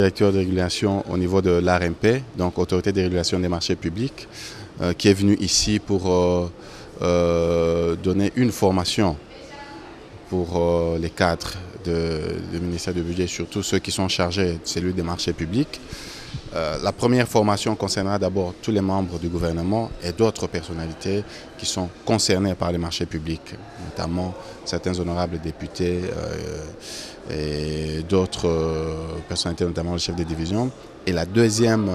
Directeur de régulation au niveau de l'ARMP, donc Autorité de régulation des marchés publics, qui est venu ici pour donner une formation pour les cadres du ministère du Budget, surtout ceux qui sont chargés de celui des marchés publics. La première formation concernera d'abord tous les membres du gouvernement et d'autres personnalités qui sont concernées par les marchés publics, notamment certains honorables députés et d'autres personnalités, notamment le chef de division. Et la deuxième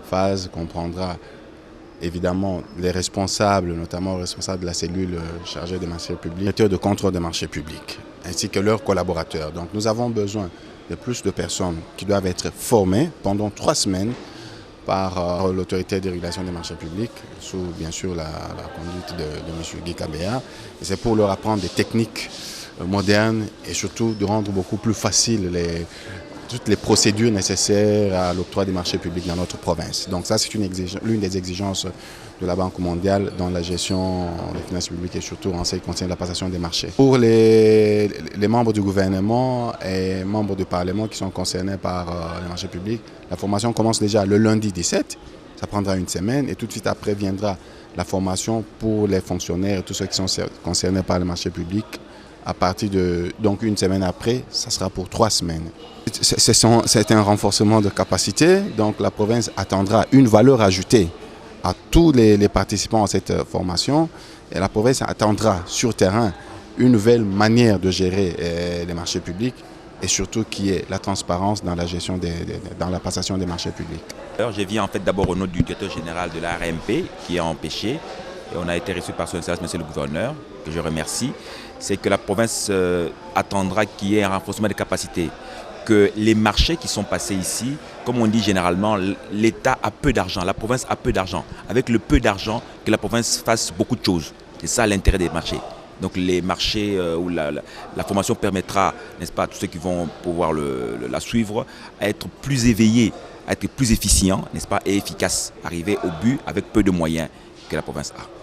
phase comprendra évidemment les responsables, notamment les responsables de la cellule chargée des marchés publics, de contrôle des marchés publics, ainsi que leurs collaborateurs. Donc nous avons besoin de plus de personnes qui doivent être formées pendant 3 semaines par l'autorité de régulation des marchés publics, sous bien sûr la conduite de M. Guy Kabea. Et c'est pour leur apprendre des techniques modernes et surtout de rendre beaucoup plus facile toutes les procédures nécessaires à l'octroi des marchés publics dans notre province. Donc ça, c'est l'une des exigences de la Banque mondiale dans la gestion des finances publiques et surtout en ce qui concerne la passation des marchés. Pour les membres du gouvernement et membres du Parlement qui sont concernés par les marchés publics, la formation commence déjà le lundi 17, ça prendra une semaine et tout de suite après viendra la formation pour les fonctionnaires et tous ceux qui sont concernés par les marchés publics. À partir de, donc une semaine après, ça sera pour 3 semaines. C'est un renforcement de capacité, donc la province attendra une valeur ajoutée à tous les participants à cette formation et la province attendra sur terrain une nouvelle manière de gérer les marchés publics et surtout qui est la transparence dans la gestion, dans la passation des marchés publics. Alors, je viens en fait d'abord au nom du directeur général de la RMP qui est empêché et on a été reçu par son excellence monsieur le gouverneur, que je remercie. C'est que la province attendra qu'il y ait un renforcement des capacités, que les marchés qui sont passés ici, comme on dit généralement, l'État a peu d'argent, la province a peu d'argent. Avec le peu d'argent, que la province fasse beaucoup de choses. C'est ça l'intérêt des marchés. Donc les marchés où la formation permettra, n'est-ce pas, à tous ceux qui vont pouvoir la suivre, à être plus éveillés, à être plus efficients, n'est-ce pas, et efficaces, arriver au but avec peu de moyens que la province a.